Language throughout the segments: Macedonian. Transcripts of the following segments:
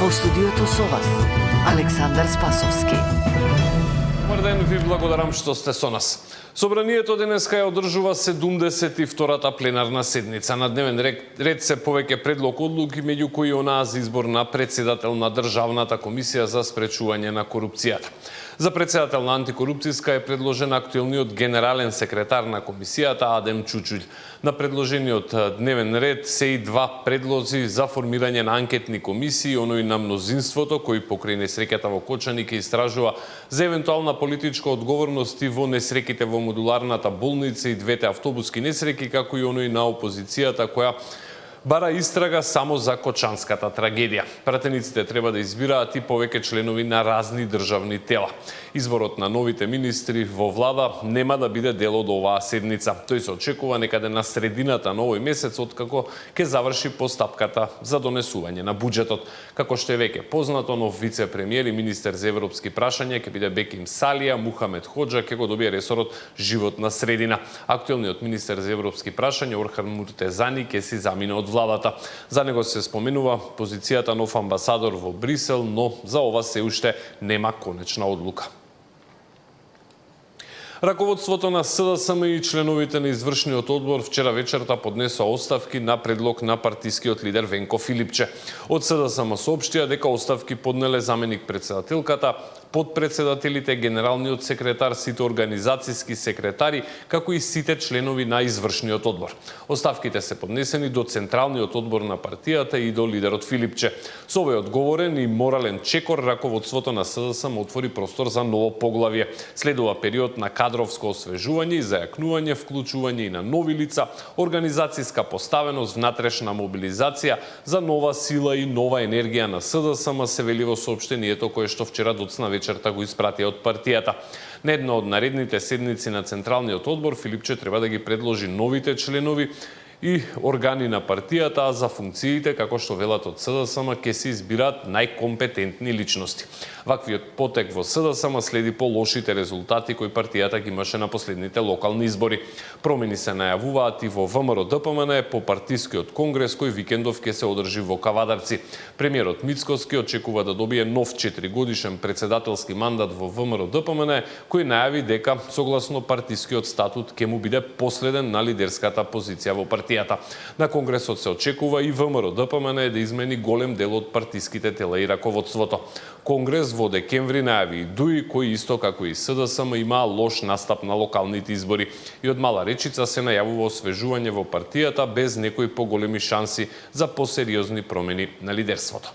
Во студиото со вас, Александар Спасовски. Добар ден, ви благодарам што сте со нас. Собранието денеска ја одржува 72-та пленарна седница. На дневен ред се повеќе предлог одлуки, меѓу кои онаа за избор на председател на Државната комисија за спречување на корупцијата. За председател на антикорупцијска е предложен актуелниот генерален секретар на комисијата Адем Чучуљ. На предложениот дневен ред се и два предлози за формирање на анкетни комисии, оној на мнозинството кој покрај несреќата во Кочани ќе истражува за евентуална политичка одговорност и во несреќите во модуларната болница и двете автобуски несреќи, како и оној на опозицијата која бара истрага само за Кочанската трагедија. Пратениците треба да избираат и повеќе членови на разни државни тела. Изборот на новите министри во влада нема да биде дел од оваа седница. Тој се очекува некаде на средината на овој месец, откако ќе заврши постапката за донесување на буџетот. Како што е веќе познато, нов вице-премиер и министер за европски прашања ќе биде Беким Салија, Мухамед Хоџа ќе го добие ресорот животна средина. Актуелниот министер за европски прашања Орхан Муртезани ќе си замине од владата. За него се споменува позицијата нов амбасадор во Брисел, но за ова се уште нема конечна одлука. Раководството на СДСМ и членовите на извршниот одбор вчера вечерта поднесоа оставки на предлог на партискиот лидер Венко Филипче. Од СДСМ соопштија дека оставки поднеле заменик председателката, подпредседателите, генералниот секретар, сите организацијски секретари, како и сите членови на извршниот одбор. Оставките се поднесени до Централниот одбор на партијата и до лидерот Филипче. Со овој одговорен и морален чекор, раководството на СДСМ отвори простор за ново поглавје. Следува период на кадровско освежување и зајакнување, вклучување и на нови лица, организацијска поставеност, внатрешна мобилизација за нова сила и нова енергија на СДСМ, се вели во соопштението кое што вчера доцна вечерта го испратија од партијата. На една од наредните седници на Централниот одбор Филипче треба да ги предложи новите членови и органи на партијата, а за функциите, како што велат од СДСМ, ќе се избираат најкомпетентни личности. Ваквиот потек во СДСМ следи по лошите резултати кои партијата ги имаше на последните локални избори. Промени се најавуваат и во ВМРО-ДПМН по партискиот конгрес кој викендов ќе се одржи во Кавадарци. Премиерот Мицкоски очекува да добие нов 4-годишен председателски мандат во ВМРО-ДПМН, кој најави дека согласно партискиот статут ќе му биде последен на лидерската позиција во партијата. На конгресот се очекува и ВМРО-ДПМН да измени голем дел од партиските тела и раководството. Конгрес во декември најави ДУИ, кој исто како и СДСМ има лош настап на локалните избори. И од мала речица се најавува освежување во партијата без некои поголеми шанси за посериозни промени на лидерството.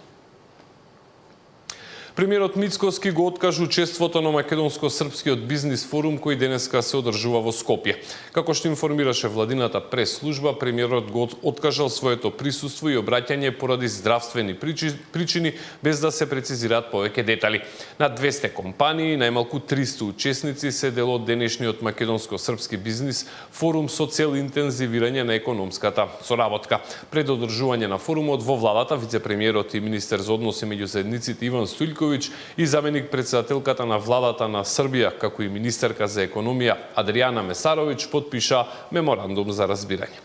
Премиерот Мицкоски го откажа учеството на Македонско-српскиот бизнис форум кој денеска се одржува во Скопје. Како што информираше владината прес-служба, премиерот го откажал своето присуство и обраќање поради здравствени причини, без да се прецизираат повеќе детали. На 200 компании, најмалку 300 учесници се дел од денешниот Македонско-српски бизнис форум со цел интензивирање на економската соработка. Пред одржување на форумот во владата, вице-премиерот и министер за односи меѓу заедниците Иван Стојлковиќ и заменик председателката на владата на Србија, како и министерка за економија Адријана Месаровиќ потпиша меморандум за разбирање.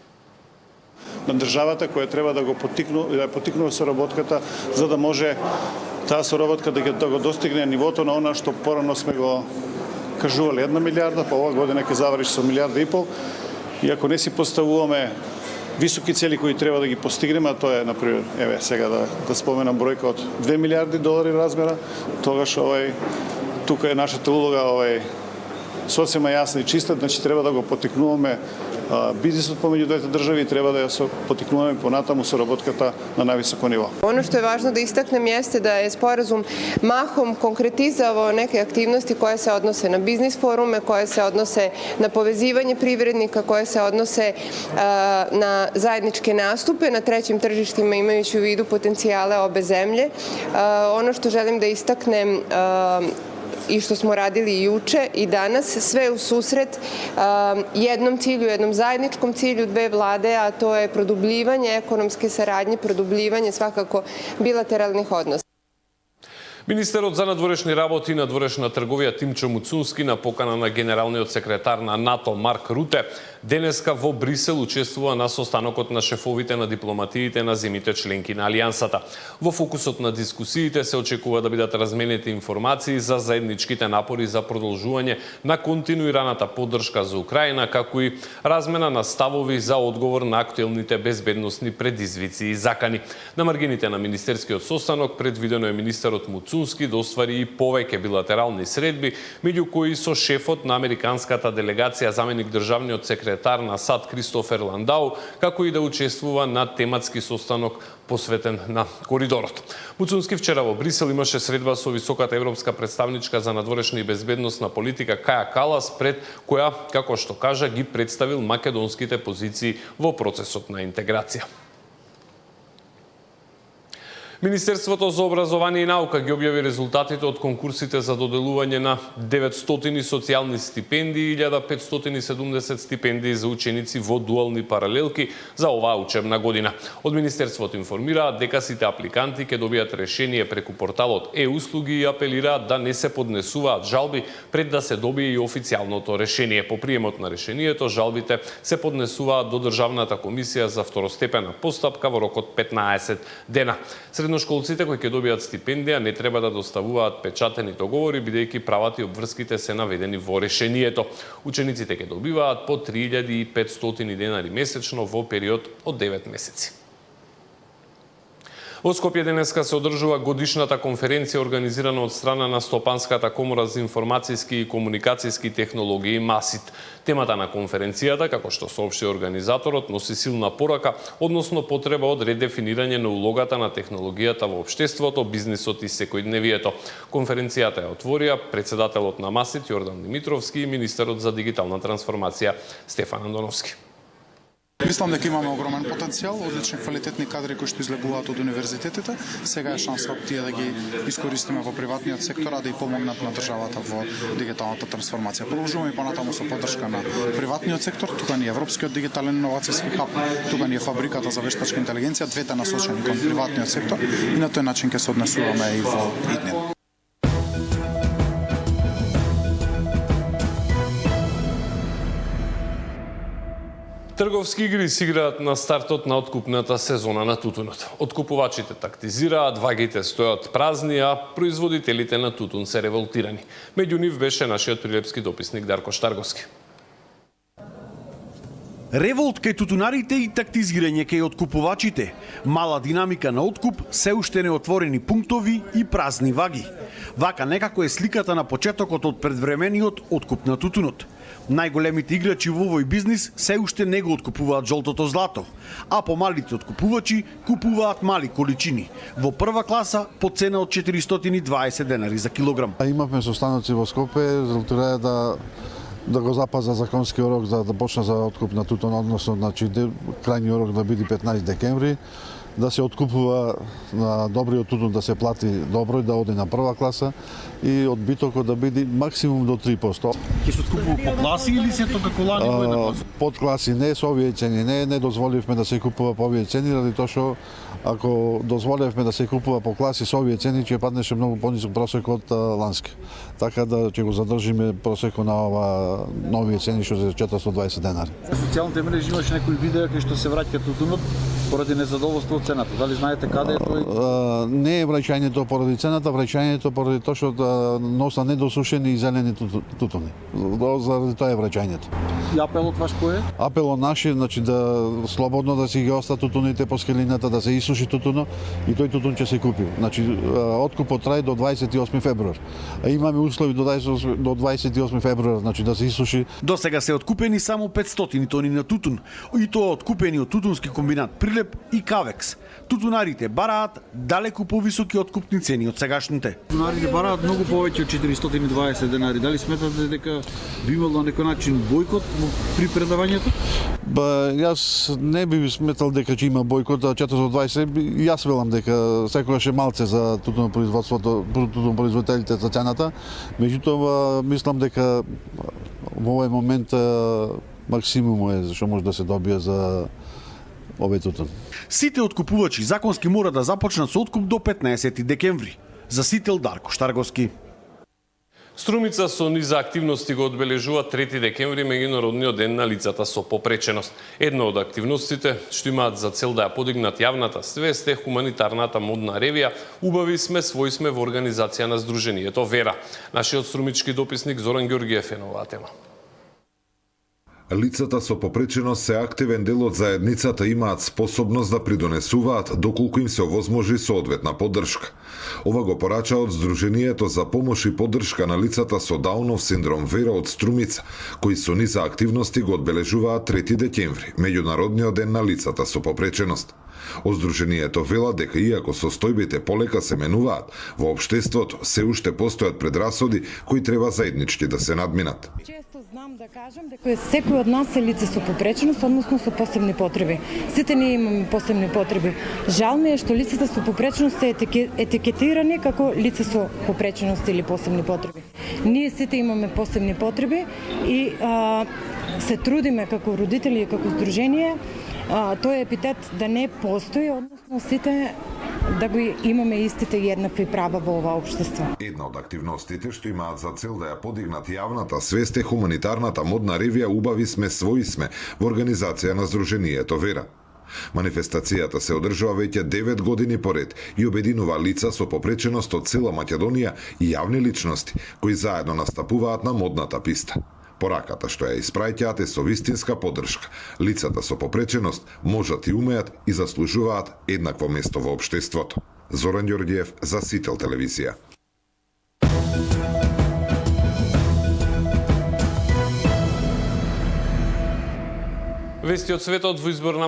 На државата која треба да го потикнува соработката, за да може таа соработка да го достигне нивото на она што порано сме го кажували 1 милиарда, па оваа година ќе заврши со 1,5 милиарда. И ако не си поставуваме високи цели кои треба да ги постигнеме, а тоа е, например, еве сега да споменам бројка од 2 милиарди долари размера, тогаш тука е нашата улога сосема јасна и чиста, значи треба да го потикнуваме бизнисот помеѓу двете држави и треба да ја потикнуваме понатаму соработката на највисоко ниво. Ono što je važno da istaknem jeste da je sporazum mahom konkretizovao neke aktivnosti koje se odnose na biznis forume, koje se odnose na povezivanje privrednika, koje se odnose na zajedničke nastupe na trećim tržištima imajući u vidu potencijale obe zemlje. Ono što želim da istaknem i što smo radili juče i danas, sve u susret jednom cilju, jednom zajedničkom cilju dve vlade, a to je produbljivanje ekonomske saradnje, produbljivanje svakako bilateralnih odnosa. Министерот за надворешни работи и надворешна трговија Тимчо Муцунски на покана на генералниот секретар на НАТО Марк Руте денеска во Брисел учествува на состанокот на шефовите на дипломатиите на земите членки на Алијансата. Во фокусот на дискусиите се очекува да бидат разменети информации за заедничките напори за продолжување на континуираната поддршка за Украина, како и размена на ставови за одговор на актуелните безбедносни предизвици и закани. На маргините на министерскиот состанок предвидено е министерот Муцунски да оствари и повеќе билатерални средби, меѓу кои со шефот на американската делегација, заменик државниот секретар на САД Кристофер Ландау, како и да учествува на тематски состанок посветен на коридорот. Муцунски вчера во Брисел имаше средба со високата европска представничка за надворешна и безбедносна политика Каја Калас, пред која, како што кажа, ги представил македонските позиции во процесот на интеграција. Министерството за образование и наука ги објави резултатите од конкурсите за доделување на 900 социјални стипендии и 1570 стипендии за ученици во дуални паралелки за оваа учебна година. Од Министерството информираат дека сите апликанти ќе добијат решение преку порталот e-услуги и апелираат да не се поднесуваат жалби пред да се добие и официјалното решение. По приемот на решението, жалбите се поднесуваат до Државната комисија за второстепена постапка во рок од 15 дена. Средношколците кои ќе добијат стипендија не треба да доставуваат печатени договори, бидејќи правата и обврските се наведени во решението. Учениците ќе добиваат по 3500 денари месечно во период од 9 месеци. Во Скопје денеска се одржува годишната конференција организирана од страна на Стопанската комора за информацијски и комуникацијски технологии МАСИТ. Темата на конференцијата, како што соопшти организаторот, носи силна порака, односно потреба од редефинирање на улогата на технологијата во општеството, бизнисот и секојдневието. Конференцијата ја отворија председателот на МАСИТ Јордан Димитровски и министерот за дигитална трансформација Стефан Андоновски. Мислам дека имаме огромен потенцијал, одлични квалитетни кадри кои што излегуваат од универзитетите. Сега е шанса тие да ги искористиме во приватниот сектор, а да и помогнат на државата во дигиталната трансформација. Продолжуваме и понатаму со поддршка на приватниот сектор, тука ни е Европскиот дигитален иновацијски хаб, тука ни е фабриката за вештачка интелигенција, двете насочени кон приватниот сектор и на тој начин ќе се однесуваме и во иднина. Трговски игри се играат на стартот на откупната сезона на тутунот. Откупувачите тактизираат, вагите стојат празни, а производителите на тутун се револтирани. Меѓу нив беше нашиот прилепски дописник Дарко Штарговски. Револт кај тутунарите и тактизирање кај откупувачите. Мала динамика на откуп, се уште неотворени пунктови и празни ваги. Вака некако е сликата на почетокот од предвремениот откуп на тутунот. Најголемите играчи во овој бизнис се уште не го откупуваат жолтото злато, а помалите откупувачи купуваат мали количини. Во прва класа по цена од 420 денари за килограм. Имавме состаноци во Скопје, резултира да го запаза законскиот рок за да почне за откуп на тутун, односно крајниот рок да биде 15 декември, да се откупува на добриот тутун, да се плати добро и да оди на прва класа и одбитокот да биде максимум до 3%. Ќе се откупува по класи или се тоа како лани во една класа? Под класи не, со овие цени не дозволивме да се купува по овие цени, ради тоа што ако дозволивме да се купува по класи со овие цени, ќе паднеше многу понисок просек од лански. Така да ќе го задржиме просекот на ова нови цени што се 420 денари. На социјалните мрежи имаше некои видеа кај што се враќа тутунот поради незадоволство од цената. Дали знаете каде е тој? Не е враќањето поради цената, враќањето поради тоа што носа недосушени и зелени тутуни. Заради тоа е враќањето. И апелот ваш кој е? Апелот наш е да слободно да си ги остат тутуните по скелината, да се исуши тутуно и тој тутун ќе се купи. Откупот трае до 28 февруар. Имаме услови до 28 февруар, да се исуши. До сега се откупени само 500 тони на тутун, и тоа откупени од тутунски комбинат Прилеп и Кавекс. Тутунарите бараат далеку повисоки откупни цени од сегашните. Тутунарите бараат многу повеќе од 420 денари. Дали сметате дека би имало на некој начин бойкот при предавањето? Јас не би сметал дека ќе има бойкот, 420, јас велам дека секогаш е малце за тутунопроизводството, тутунопроизводителите за цената. Меѓутоа, мислам дека во овој момент максимум е што може да се добие за овој тутун. Сите откупувачи законски мора да започнат со откуп до 15 декември. За Сител Дарко Штарговски. Струмица со низа активности го одбележува 3 декември, меѓународниот ден на лицата со попреченост. Една од активностите, што имаат за цел да ја подигнат јавната свест, е хуманитарната модна ревија "Убави сме, свој сме" во организација на Сдруженијето Вера. Нашиот струмички дописник Зоран Ѓоргиев е на оваа тема. Лицата со попреченост се активен дел од заедницата, имаат способност да придонесуваат доколку им се овозможи соодветна поддршка. Ова го порача од Сдруженијето за помош и поддршка на лицата со Даунов синдром Вера од Струмица, кои со низа активности го одбележуваат 3 декември, меѓународниот ден на лицата со попреченост. Од Сдруженијето вела дека иако состојбите полека се менуваат, во општеството се уште постојат предрасуди кои треба заеднички да се надминат. Често знам да кажам дека секој од нас е лице со попреченост, односно со посебни потреби. Сите ние имаме посебни потреби. Жал ми е што лицата со попреченост се етикетирани како лице со попреченост или посебни потреби. Ние сите имаме посебни потреби и се трудиме како родители и како здружение тој епитет да не постои, односно сите да го имаме истите и еднакви права во ова општество. Една од активностите што имаат за цел да ја подигнат јавната свест е хуманитарната модна ревија "Убави сме, свој сме" во организација на Сдруженијето Вера. Манифестацијата се одржува веќе 9 години поред и обединува лица со попреченост од цела Македонија и јавни личности кои заедно настапуваат на модната писта. Пораката што ја испраќаат е со вистинска поддршка. Лицата со попреченост можат и умеат и заслужуваат еднакво место во општеството. Зоран Ѓоргиев за Сител телевизија. Вести од светот во изборна